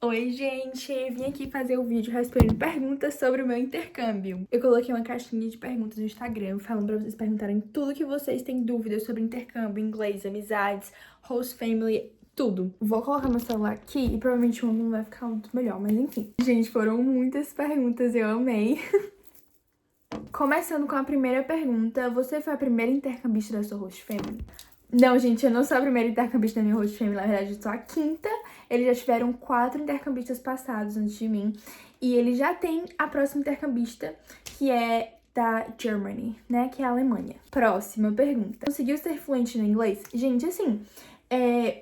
Oi, gente! Vim aqui fazer o vídeo respondendo perguntas sobre o meu intercâmbio. Eu coloquei uma caixinha de perguntas no Instagram falando pra vocês perguntarem tudo que vocês têm dúvidas sobre intercâmbio, inglês, amizades, host family, tudo. Vou colocar meu celular aqui e provavelmente o ângulo vai ficar muito melhor, mas enfim. Gente, foram muitas perguntas, eu amei. Começando com a primeira pergunta, você foi a primeira intercambista da sua host family? Não, gente, eu não sou a primeira intercambista da minha host family, na verdade eu sou a quinta. Eles já tiveram 4 intercambistas passados antes de mim. E ele já tem a próxima intercambista, que é da Germany, né, que é a Alemanha. Próxima pergunta. Conseguiu ser fluente no inglês? Gente, assim,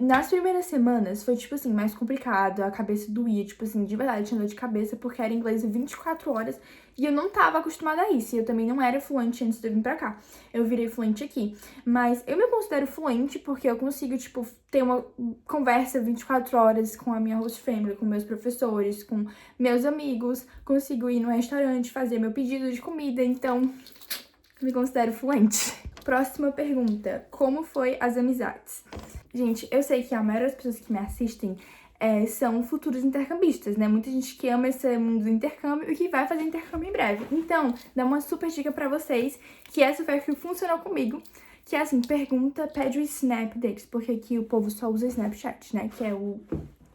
nas primeiras semanas foi, tipo assim, mais complicado, a cabeça doía, tipo assim, de verdade, tinha dor de cabeça, porque era inglês 24 horas e eu não tava acostumada a isso, e eu também não era fluente antes de eu vir pra cá. Eu virei fluente aqui, mas eu me considero fluente porque eu consigo, tipo, ter uma conversa 24 horas com a minha host family, com meus professores, com meus amigos, consigo ir no restaurante, fazer meu pedido de comida, então me considero fluente. Próxima pergunta, como foi as amizades? Gente, eu sei que a maioria das pessoas que me assistem são futuros intercambistas, né? Muita gente que ama esse mundo do intercâmbio e que vai fazer intercâmbio em breve. Então, dá uma super dica pra vocês, que essa foi a que funcionou comigo, que é assim, pergunta, pede o snap deles, porque aqui o povo só usa Snapchat, né? Que é o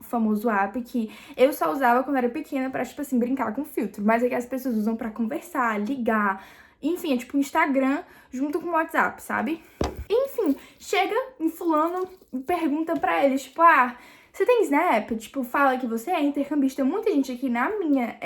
famoso app que eu só usava quando era pequena pra, tipo assim, brincar com filtro. Mas é que as pessoas usam pra conversar, ligar, enfim, é tipo um Instagram junto com o WhatsApp, sabe? Enfim, chega em fulano e pergunta pra eles, tipo, você tem Snap? Tipo, fala que você é intercambista. Muita gente aqui na minha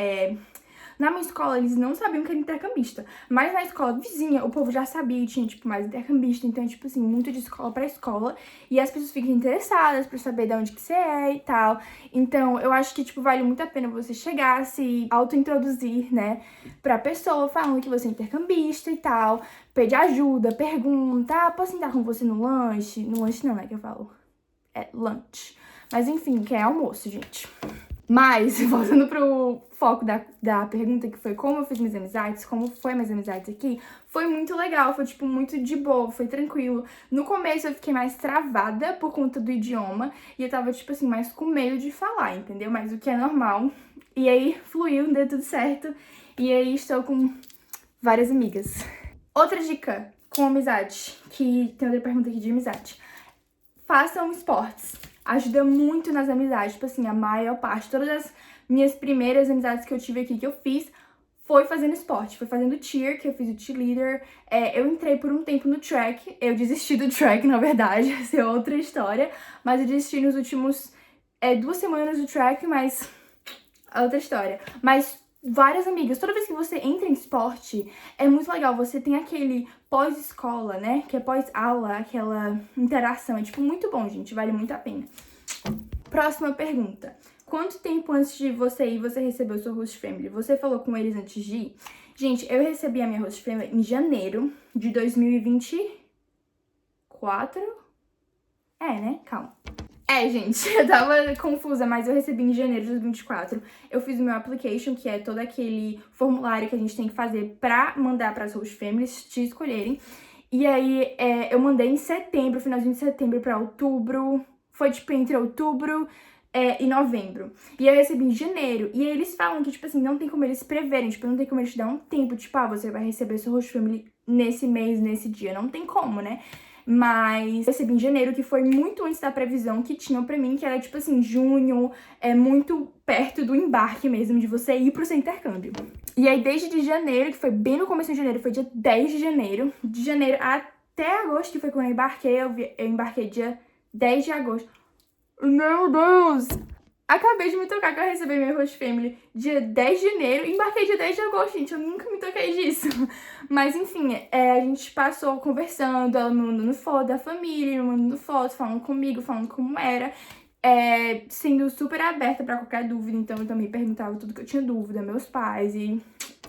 escola, eles não sabiam que era intercambista. Mas na escola vizinha, o povo já sabia e tinha, tipo, mais intercambista. Então, tipo assim, muito de escola pra escola. E as pessoas ficam interessadas pra saber de onde que você é e tal. Então, eu acho que, tipo, vale muito a pena você chegar, se auto-introduzir, né, pra pessoa, falando que você é intercambista e tal. Pedir ajuda, pergunta, posso sentar com você no lanche? No lanche não, né, que eu falo. É lunch. Mas enfim, que é almoço, gente. Mas, voltando pro foco da pergunta, que foi como eu fiz minhas amizades, como foi minhas amizades aqui, foi muito legal, foi, tipo, muito de boa, foi tranquilo. No começo eu fiquei mais travada por conta do idioma, e eu tava, tipo assim, mais com medo de falar, entendeu? Mas o que é normal. E aí, fluiu, deu tudo certo, e aí estou com várias amigas. Outra dica com amizade, que tem outra pergunta aqui de amizade. Façam esportes. Ajuda muito nas amizades. Tipo assim, a maior parte, todas as minhas primeiras amizades que eu tive aqui, que eu fiz, foi fazendo esporte. Foi fazendo cheer, que eu fiz o cheerleader. Eu entrei por um tempo no track. Eu desisti do track, na verdade. Essa é outra história. Mas eu desisti nos últimos 2 semanas do track, mas é outra história. Mas várias amigas, toda vez que você entra em esporte, é muito legal, você tem aquele pós-escola, né, que é pós-aula, aquela interação, é tipo muito bom, gente, vale muito a pena. Próxima pergunta, quanto tempo antes de você ir, você recebeu sua host family? Você falou com eles antes de ir? Gente, eu recebi a minha host family em janeiro de 2024, né, calma. Gente, eu tava confusa, mas eu recebi em janeiro de 2024. Eu fiz o meu application, que é todo aquele formulário que a gente tem que fazer pra mandar pras host families te escolherem. E aí, eu mandei em setembro, finalzinho de setembro pra outubro. Foi, tipo, entre outubro e novembro. E eu recebi em janeiro. E aí eles falam que, tipo assim, não tem como eles preverem. Tipo, não tem como eles te dar um tempo. Tipo, você vai receber sua host family nesse mês, nesse dia. Não tem como, né? Mas eu recebi em janeiro, que foi muito antes da previsão que tinham pra mim, que era tipo assim, junho, muito perto do embarque mesmo, de você ir pro seu intercâmbio. E aí desde de janeiro, que foi bem no começo de janeiro, foi dia 10 de janeiro até agosto, que foi quando eu embarquei, eu embarquei dia 10 de agosto. Meu Deus! Acabei de me tocar que eu recebi minha host family dia 10 de janeiro e embarquei dia 10 de agosto, gente. Eu nunca me toquei disso. Mas, enfim, a gente passou conversando, ela me mandando foto da família, me mandando foto, falando comigo, falando como era. Sendo super aberta pra qualquer dúvida. Então, eu também perguntava tudo que eu tinha dúvida, meus pais e...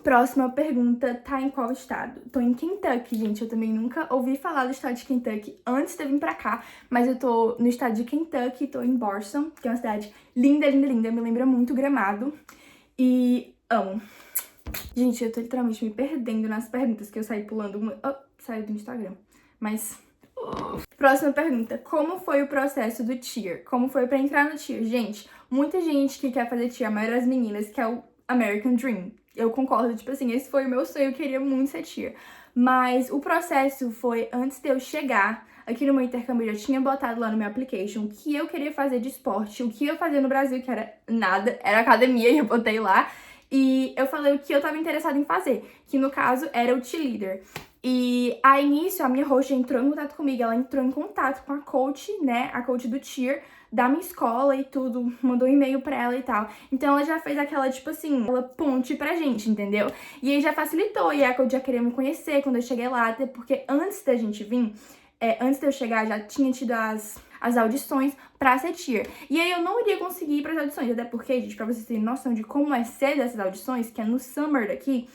Próxima pergunta, tá em qual estado? Tô em Kentucky, gente. Eu também nunca ouvi falar do estado de Kentucky antes de eu vir pra cá. Mas eu tô no estado de Kentucky, tô em Boston, que é uma cidade linda, linda, linda. Me lembra muito Gramado. E amo. Gente, eu tô literalmente me perdendo nas perguntas, que eu saí pulando uma... Saiu do Instagram. Mas... Próxima pergunta, como foi o processo do cheer? Como foi pra entrar no cheer? Gente, muita gente que quer fazer cheer, a maioria das meninas, que é o American Dream. Eu concordo, tipo assim, esse foi o meu sonho, eu queria muito ser cheer. Mas o processo foi antes de eu chegar aqui no meu intercâmbio, eu já tinha botado lá no meu application o que eu queria fazer de esporte, o que eu fazia no Brasil, que era nada, era academia, e eu botei lá. E eu falei o que eu tava interessada em fazer, que no caso era o cheerleader. E aí nisso, a minha host entrou em contato comigo, ela entrou em contato com a coach, né, a coach do cheer, da minha escola e tudo, mandou um e-mail pra ela e tal. Então ela já fez aquela, tipo assim, aquela ponte pra gente, entendeu? E aí já facilitou, e a coach já queria me conhecer quando eu cheguei lá, até porque antes da gente vir, antes de eu chegar, já tinha tido as audições pra ser cheer. E aí eu não iria conseguir ir pras audições, até porque, gente, pra vocês terem noção de como é ser dessas audições, que é no summer daqui,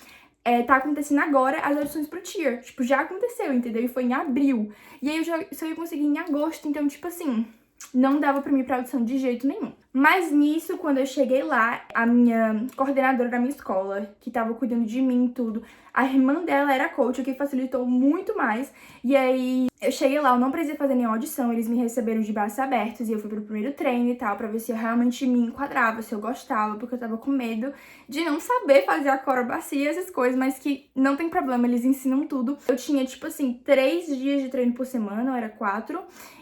tá acontecendo agora as audições pro cheer. Tipo, já aconteceu, entendeu? E foi em abril. E aí eu só ia conseguir em agosto, então, tipo assim, não dava pra mim ir pra audição de jeito nenhum. Mas nisso, quando eu cheguei lá, a minha coordenadora da minha escola, que tava cuidando de mim e tudo, a irmã dela era coach, o que facilitou muito mais. E aí, eu cheguei lá, eu não precisei fazer nenhuma audição, eles me receberam de braços abertos e eu fui pro primeiro treino e tal, pra ver se eu realmente me enquadrava, se eu gostava, porque eu tava com medo de não saber fazer acrobacia e essas coisas, mas que não tem problema, eles ensinam tudo. Eu tinha, tipo assim, 3 dias de treino por semana, ou era 4,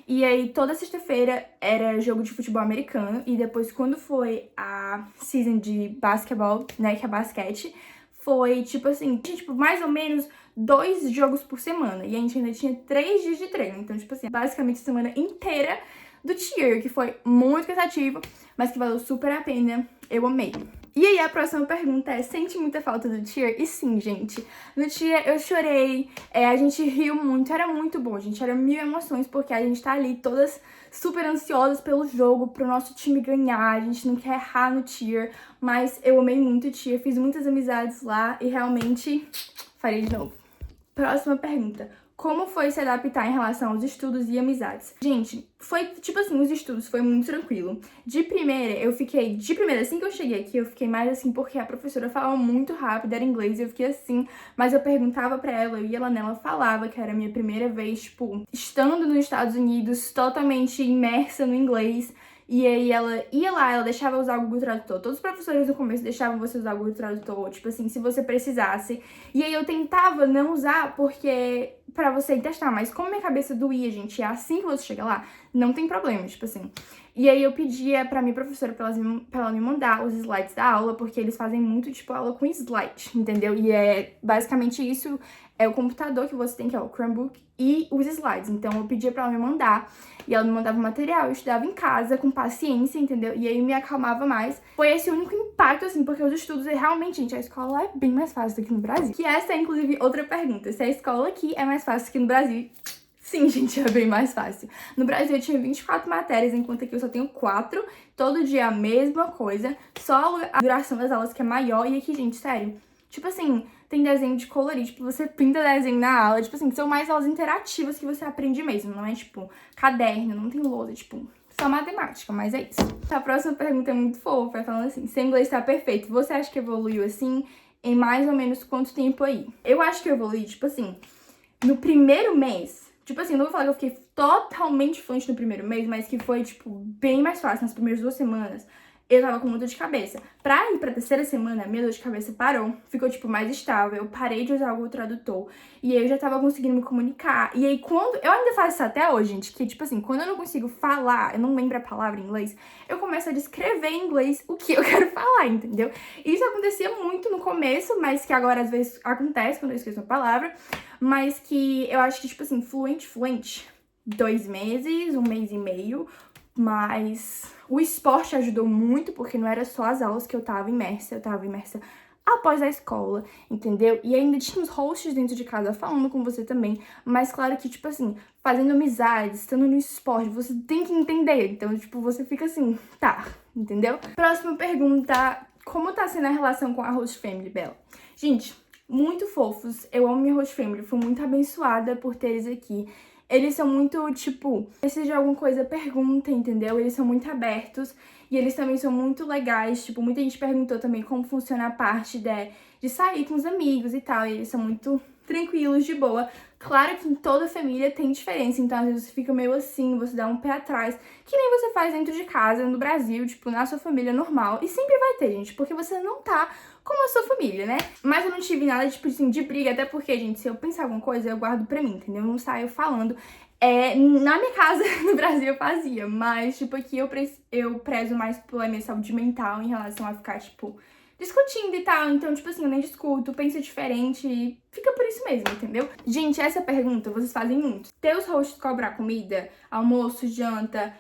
e aí toda sexta-feira era jogo de futebol americano, e depois quando foi a season de basquetebol, né, que é basquete, foi tipo assim, tinha tipo mais ou menos 2 jogos por semana, e a gente ainda tinha 3 dias de treino, então tipo assim, basicamente a semana inteira do cheer, que foi muito cansativo, mas que valeu super a pena, eu amei. E aí a próxima pergunta é, sente muita falta do cheer? E sim, gente, no cheer eu chorei, a gente riu muito, era muito bom, gente, era mil emoções, porque a gente tá ali todas super ansiosas pelo jogo, pro nosso time ganhar, a gente não quer errar no cheer, mas eu amei muito o cheer, fiz muitas amizades lá e realmente farei de novo. Próxima pergunta. Como foi se adaptar em relação aos estudos e amizades? Gente, foi tipo assim, os estudos foi muito tranquilo. De primeira, assim que eu cheguei aqui, eu fiquei mais assim, porque a professora falava muito rápido, era inglês, e eu fiquei assim, mas eu perguntava pra ela, eu ia lá nela, falava que era a minha primeira vez, tipo, estando nos Estados Unidos, totalmente imersa no inglês. E aí ela ia lá, ela deixava usar o Google Tradutor. Todos os professores no começo deixavam você usar o Google Tradutor, tipo assim, se você precisasse. E aí eu tentava não usar porque pra você testar, mas como minha cabeça doía, gente, é assim que você chega lá, não tem problema, tipo assim. E aí eu pedia pra minha professora pra ela me mandar os slides da aula, porque eles fazem muito, tipo, aula com slide, entendeu? E é basicamente isso, é o computador que você tem, que é o Chromebook, e os slides. Então eu pedia pra ela me mandar, e ela me mandava o material, eu estudava em casa, com paciência, entendeu? E aí me acalmava mais. Foi esse o único impacto, assim, porque os estudos, realmente, gente, a escola lá é bem mais fácil do que no Brasil. Que essa é, inclusive, outra pergunta. Se a escola aqui é mais fácil que no Brasil... Sim, gente, é bem mais fácil. No Brasil eu tinha 24 matérias, enquanto aqui eu só tenho 4. Todo dia a mesma coisa, só a duração das aulas que é maior. E aqui, gente, sério, tipo assim, tem desenho de colorir, tipo, você pinta desenho na aula. Tipo assim, são mais aulas interativas que você aprende mesmo, não é tipo caderno, não tem lousa, tipo... Só matemática, mas é isso. A próxima pergunta é muito fofa, falando assim, seu inglês tá perfeito, você acha que evoluiu assim em mais ou menos quanto tempo aí? Eu acho que eu evolui, tipo assim, no primeiro mês, tipo assim, não vou falar que eu fiquei totalmente fluente no primeiro mês, mas que foi, tipo, bem mais fácil nas primeiras 2 semanas. Eu tava com muita dor de cabeça. Pra ir pra terceira semana, minha dor de cabeça parou, ficou, tipo, mais estável. Eu parei de usar o Google Tradutor. E aí eu já tava conseguindo me comunicar. E aí quando... Eu ainda faço isso até hoje, gente, que, tipo assim, quando eu não consigo falar, eu não lembro a palavra em inglês, eu começo a descrever em inglês o que eu quero falar, entendeu? Isso acontecia muito no começo, mas que agora às vezes acontece quando eu esqueço uma palavra. Mas que eu acho que, tipo assim, fluente, 2 meses, 1 mês e meio. Mas o esporte ajudou muito, porque não era só as aulas que eu tava imersa após a escola, entendeu? E ainda tinha os hosts dentro de casa falando com você também, mas claro que, tipo assim, fazendo amizades, estando no esporte, você tem que entender, então, tipo, você fica assim, tá, entendeu? Próxima pergunta, como tá sendo a relação com a host family, Bela? Gente, muito fofos, eu amo minha host family, fui muito abençoada por ter eles aqui. Eles são muito, tipo, se precisa de alguma coisa, pergunta, entendeu? Eles são muito abertos e eles também são muito legais. Tipo, muita gente perguntou também como funciona a parte de sair com os amigos e tal. E eles são muito tranquilos, de boa. Claro que em toda família tem diferença, então às vezes você fica meio assim, você dá um pé atrás, que nem você faz dentro de casa, no Brasil, tipo, na sua família normal. E sempre vai ter, gente, porque você não tá como a sua família, né? Mas eu não tive nada, tipo assim, de briga, até porque, gente, se eu pensar alguma coisa, eu guardo pra mim, entendeu? Eu não saio falando. Na minha casa, no Brasil, eu fazia, mas, tipo, aqui eu prezo mais pela minha saúde mental em relação a ficar, tipo, discutindo e tal. Então, tipo assim, eu nem discuto, penso diferente e fica por isso mesmo, entendeu? Gente, essa pergunta vocês fazem muito. Teus hosts cobrar comida, almoço, janta?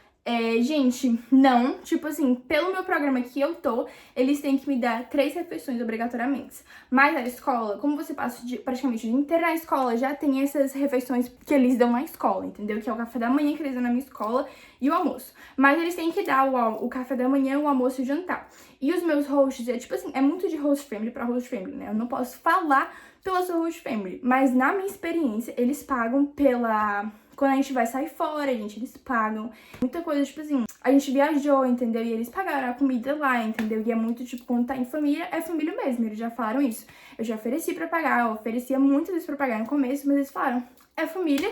Gente, não. Tipo assim, pelo meu programa que eu tô, eles têm que me dar 3 refeições obrigatoriamente. Mas na escola, como você passa praticamente o dia inteiro na escola, já tem essas refeições que eles dão na escola, entendeu? Que é o café da manhã que eles dão na minha escola e o almoço. Mas eles têm que dar o café da manhã, o almoço e o jantar. E os meus hosts, tipo assim, é muito de host family pra host family, né? Eu não posso falar pela sua host family, mas na minha experiência, eles pagam pela... Quando a gente vai sair fora, gente, eles pagam. Muita coisa, tipo assim, a gente viajou, entendeu? E eles pagaram a comida lá, entendeu? E é muito, tipo, quando tá em família, é família mesmo. Eles já falaram isso. Eu já ofereci pra pagar, eu oferecia muitas vezes pra pagar no começo, mas eles falaram, é família.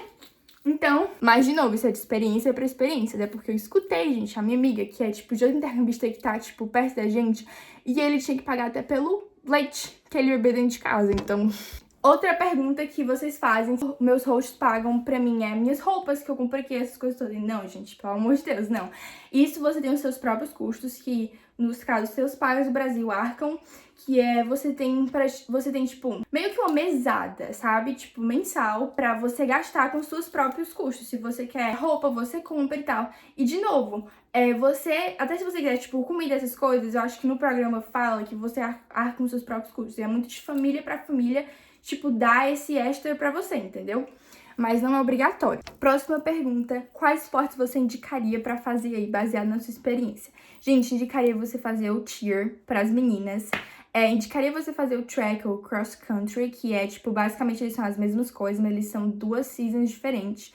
Então, mas de novo, isso é de experiência pra experiência, né? Porque eu escutei, gente, a minha amiga, que é, tipo, de outro intercambista que tá, tipo, perto da gente, e ele tinha que pagar até pelo leite que ele bebeu dentro de casa, então... Outra pergunta que vocês fazem, meus hosts pagam pra mim, minhas roupas que eu compro aqui, essas coisas todas. Não, gente, pelo amor de Deus, não. Isso você tem os seus próprios custos, que nos casos seus pais do Brasil arcam, que você tem, tipo, meio que uma mesada, sabe? Tipo, mensal, pra você gastar com os seus próprios custos. Se você quer roupa, você compra e tal. E, de novo, até se você quiser, tipo, comida, essas coisas, eu acho que no programa fala que você arca com os seus próprios custos. E é muito de família pra família, tipo, dar esse extra pra você, entendeu? Mas não é obrigatório. Próxima pergunta, quais esportes você indicaria pra fazer aí, baseado na sua experiência? Gente, indicaria você fazer o cheer pras meninas. Indicaria você fazer o track ou cross country, que é, tipo, basicamente eles são as mesmas coisas, mas eles são 2 seasons diferentes.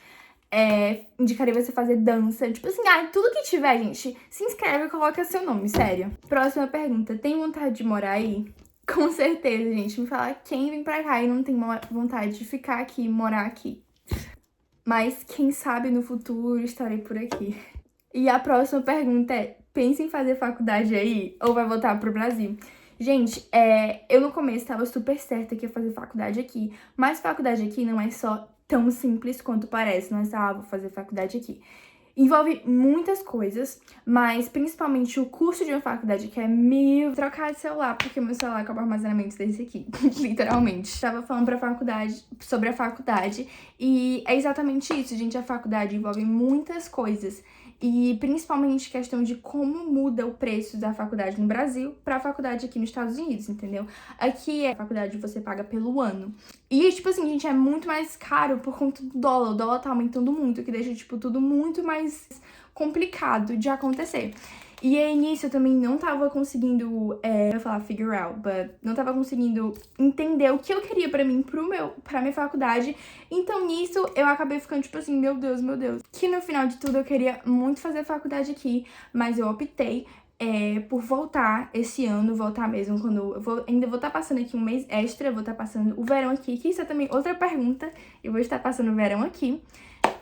Indicaria você fazer dança, tipo assim, tudo que tiver, gente, se inscreve e coloca seu nome, sério. Próxima pergunta, tem vontade de morar aí? Com certeza, gente. Me fala quem vem pra cá e não tem vontade de ficar aqui, morar aqui. Mas quem sabe no futuro estarei por aqui. E a próxima pergunta é, pensa em fazer faculdade aí ou vai voltar pro Brasil? Gente, eu no começo tava super certa que ia fazer faculdade aqui, mas faculdade aqui não é só tão simples quanto parece, não é só, vou fazer faculdade aqui. Envolve muitas coisas, mas principalmente o custo de uma faculdade que é trocar de celular, porque meu celular acaba o armazenamento desse aqui, literalmente. Estava falando sobre a faculdade, e é exatamente isso, gente, a faculdade envolve muitas coisas. E principalmente questão de como muda o preço da faculdade no Brasil pra faculdade aqui nos Estados Unidos, entendeu? Aqui a faculdade você paga pelo ano. E, tipo assim, gente, é muito mais caro por conta do dólar. O dólar tá aumentando muito, o que deixa, tipo, tudo muito mais complicado de acontecer. E aí, nisso, eu também não tava conseguindo, eu ia falar figure out, but não tava conseguindo entender o que eu queria pra mim, pra minha faculdade. Então, nisso, eu acabei ficando, tipo assim, meu Deus. Que no final de tudo, eu queria muito fazer faculdade aqui, mas eu optei por voltar esse ano, voltar mesmo quando ainda vou estar passando aqui um mês extra, vou estar passando o verão aqui, que isso é também outra pergunta, eu vou estar passando o verão aqui,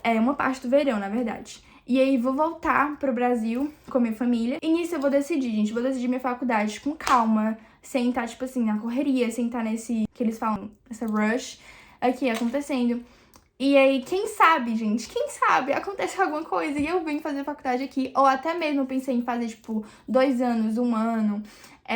uma parte do verão, na verdade. E aí vou voltar pro Brasil com a minha família. E nisso eu vou decidir, gente. Vou decidir minha faculdade com calma, sem estar, tipo assim, na correria, sem estar nesse, que eles falam, essa rush aqui acontecendo. E aí, quem sabe, gente, acontece alguma coisa e eu venho fazer faculdade aqui. Ou até mesmo pensei em fazer, tipo, 2 anos, 1 ano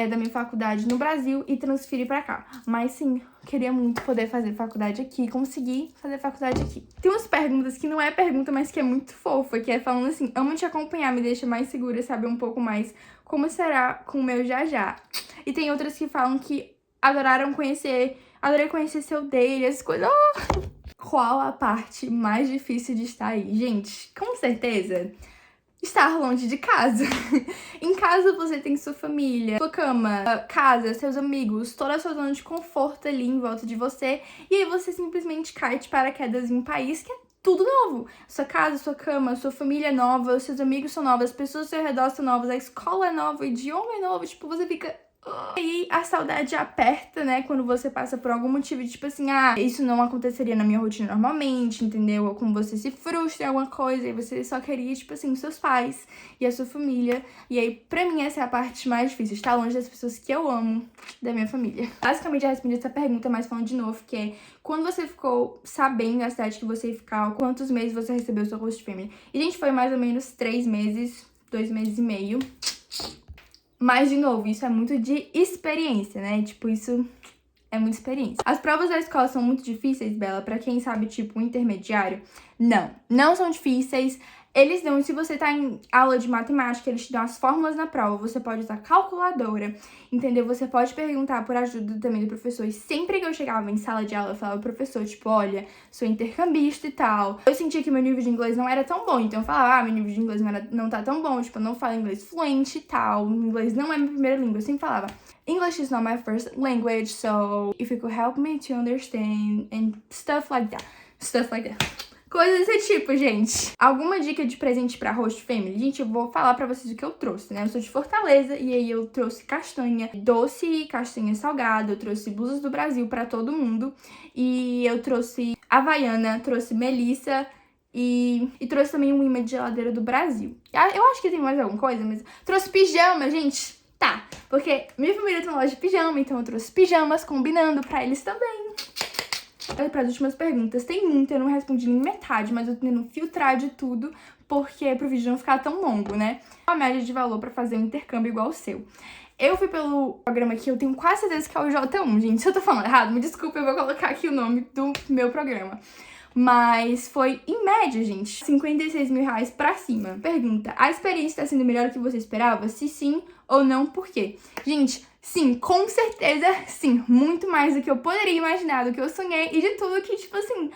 da minha faculdade no Brasil e transferir pra cá. Mas sim, queria muito poder fazer faculdade aqui, conseguir fazer faculdade aqui. Tem umas perguntas que não é pergunta, mas que é muito fofa, que é falando assim, amo te acompanhar, me deixa mais segura, saber um pouco mais como será com o meu já. E tem outras que falam que adorei conhecer seu dele, essas coisas. Qual a parte mais difícil de estar aí? Gente, com certeza, estar longe de casa. Em casa você tem sua família, sua cama, casa, seus amigos, toda a sua zona de conforto ali em volta de você. E aí você simplesmente cai de paraquedas em um país que é tudo novo. Sua casa, sua cama, sua família é nova, os seus amigos são novos, as pessoas ao seu redor são novas, a escola é nova, o idioma é novo. Tipo, você fica Aí a saudade aperta, né, quando você passa por algum motivo de tipo assim, ah, isso não aconteceria na minha rotina normalmente, entendeu? Ou como você se frustra em alguma coisa e você só queria, tipo assim, seus pais e a sua família. E aí, pra mim, essa é a parte mais difícil, estar longe das pessoas que eu amo, da minha família. Basicamente, já respondi essa pergunta, mas falando de novo, que é quando você ficou sabendo da cidade que você ia ficar, quantos meses você recebeu o seu host family? E, gente, foi mais ou menos 3 meses, 2 meses e meio. Mas, de novo, isso é muito de experiência, né? Tipo, isso é muita experiência. As provas da escola são muito difíceis, Bela, pra quem sabe, tipo, um intermediário? Não são difíceis. Eles dão, se você tá em aula de matemática, eles te dão as fórmulas na prova, você pode usar calculadora, entendeu? Você pode perguntar por ajuda também do professor. E sempre que eu chegava em sala de aula, eu falava pro professor, tipo, olha, sou intercambista e tal. Eu sentia que meu nível de inglês não era tão bom, então eu falava, meu nível de inglês não tá tão bom, tipo, eu não falo inglês fluente e tal, o inglês não é minha primeira língua, eu sempre falava. English is not my first language, so if you could help me to understand and stuff like that. Coisas desse tipo, gente. Alguma dica de presente pra host family? Gente, eu vou falar pra vocês o que eu trouxe, né? Eu sou de Fortaleza e aí eu trouxe castanha doce e castanha salgada. Eu trouxe blusas do Brasil pra todo mundo. E eu trouxe havaiana, trouxe melissa e trouxe também um imã de geladeira do Brasil. Eu acho que tem mais alguma coisa, mas trouxe pijama, gente. Tá, porque minha família tem uma loja de pijama, então eu trouxe pijamas combinando pra eles também. Para as últimas perguntas, tem muita, eu não respondi nem metade, mas eu tô tentando filtrar de tudo, porque pro vídeo não ficar tão longo, né? A média de valor pra fazer um intercâmbio igual o seu. Eu fui pelo programa que eu tenho quase certeza que é o J1, gente. Se eu tô falando errado, me desculpa, eu vou colocar aqui o nome do meu programa. Mas foi, em média, gente, 56 mil reais pra cima. Pergunta, a experiência tá sendo melhor do que você esperava? Se sim ou não, por quê? Gente, sim, com certeza, sim. Muito mais do que eu poderia imaginar, do que eu sonhei e de tudo que, tipo assim,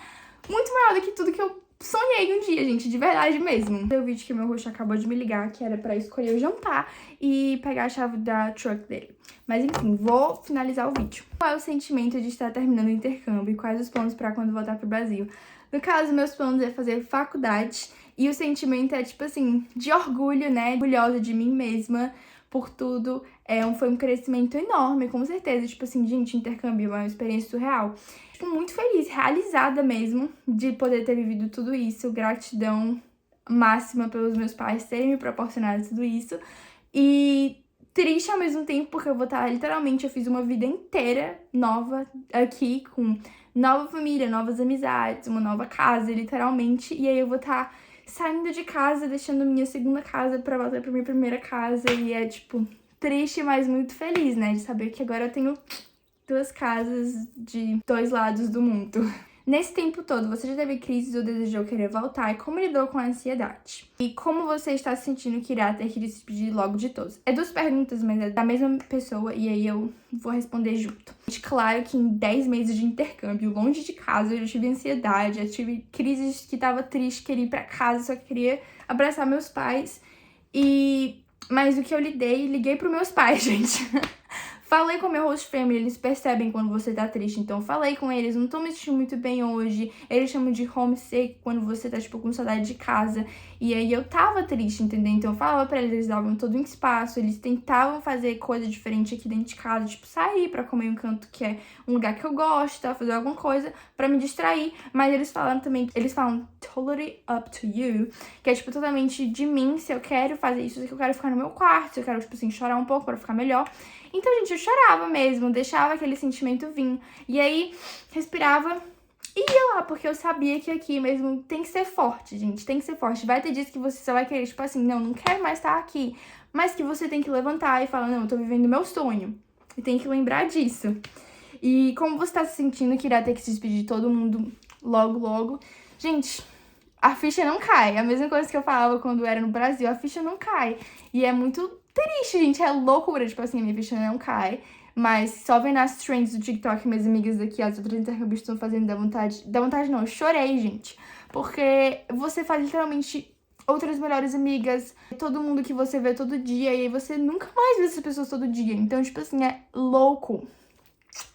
muito maior do que tudo que eu sonhei um dia, gente, de verdade mesmo. Foi o vídeo que meu host acabou de me ligar, que era pra escolher o jantar e pegar a chave da truck dele. Mas enfim, vou finalizar o vídeo. Qual é o sentimento de estar terminando o intercâmbio e quais os planos pra quando voltar pro Brasil? No caso, meus planos é fazer faculdade e o sentimento é, tipo assim, de orgulho, né? Orgulhosa de mim mesma por tudo. Foi um crescimento enorme, com certeza. Tipo assim, gente, intercâmbio é uma experiência surreal. Tipo, muito feliz, realizada mesmo de poder ter vivido tudo isso. Gratidão máxima pelos meus pais terem me proporcionado tudo isso. E triste ao mesmo tempo, porque eu vou estar, literalmente, eu fiz uma vida inteira nova aqui, com nova família, novas amizades, uma nova casa, literalmente. E aí eu vou estar saindo de casa, deixando minha segunda casa pra voltar pra minha primeira casa. E é, tipo, triste, mas muito feliz, né? De saber que agora eu tenho 2 casas de 2 lados do mundo. Nesse tempo todo, você já teve crises ou desejou querer voltar? E como lidou com a ansiedade? E como você está se sentindo que irá ter que se despedir logo de todos? É 2 perguntas, mas é da mesma pessoa e aí eu vou responder junto. Claro que em 10 meses de intercâmbio, longe de casa, eu já tive ansiedade, já tive crises que tava triste, queria ir pra casa, só queria abraçar meus pais. Mas o que eu liguei pros meus pais, gente. Falei com meu host family, eles percebem quando você tá triste, então falei com eles, não tô me sentindo muito bem hoje. Eles chamam de homesick quando você tá, tipo, com saudade de casa. E aí eu tava triste, entendeu? Então eu falava pra eles davam todo um espaço, eles tentavam fazer coisa diferente aqui dentro de casa, tipo, sair pra comer um canto que é um lugar que eu gosto, tá? Fazer alguma coisa pra me distrair. Mas eles falaram também, eles falam totally up to you, que é, tipo, totalmente de mim, se eu quero fazer isso, se eu quero ficar no meu quarto, se eu quero, tipo assim, chorar um pouco pra ficar melhor. Então, gente, eu chorava mesmo, deixava aquele sentimento vir. E aí, respirava e ia lá, porque eu sabia que aqui mesmo tem que ser forte, gente, tem que ser forte. Vai ter dias que você só vai querer, tipo assim, não quero mais estar aqui. Mas que você tem que levantar e falar, não, eu tô vivendo meu sonho. E tem que lembrar disso. E como você tá se sentindo que irá ter que se despedir de todo mundo logo, logo? Gente, a ficha não cai. A mesma coisa que eu falava quando era no Brasil, a ficha não cai. E é muito triste, gente, é loucura, tipo assim, a minha ficha não cai. Mas só vendo as trends do TikTok, minhas amigas daqui, as outras intercâmbios estão fazendo, dá vontade não, eu chorei, gente. Porque você faz literalmente outras melhores amigas, todo mundo que você vê todo dia, e aí você nunca mais vê essas pessoas todo dia. Então, tipo assim, é louco.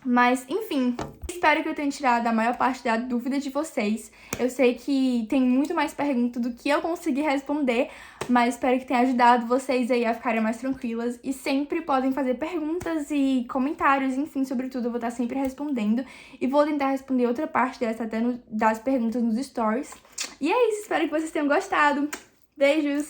Mas, enfim, espero que eu tenha tirado a maior parte da dúvida de vocês. Eu sei que tem muito mais perguntas do que eu consegui responder, mas espero que tenha ajudado vocês aí a ficarem mais tranquilas. E sempre podem fazer perguntas e comentários, enfim, sobre tudo, eu vou estar sempre respondendo. E vou tentar responder outra parte dessa até das perguntas nos stories. E é isso, espero que vocês tenham gostado. Beijos!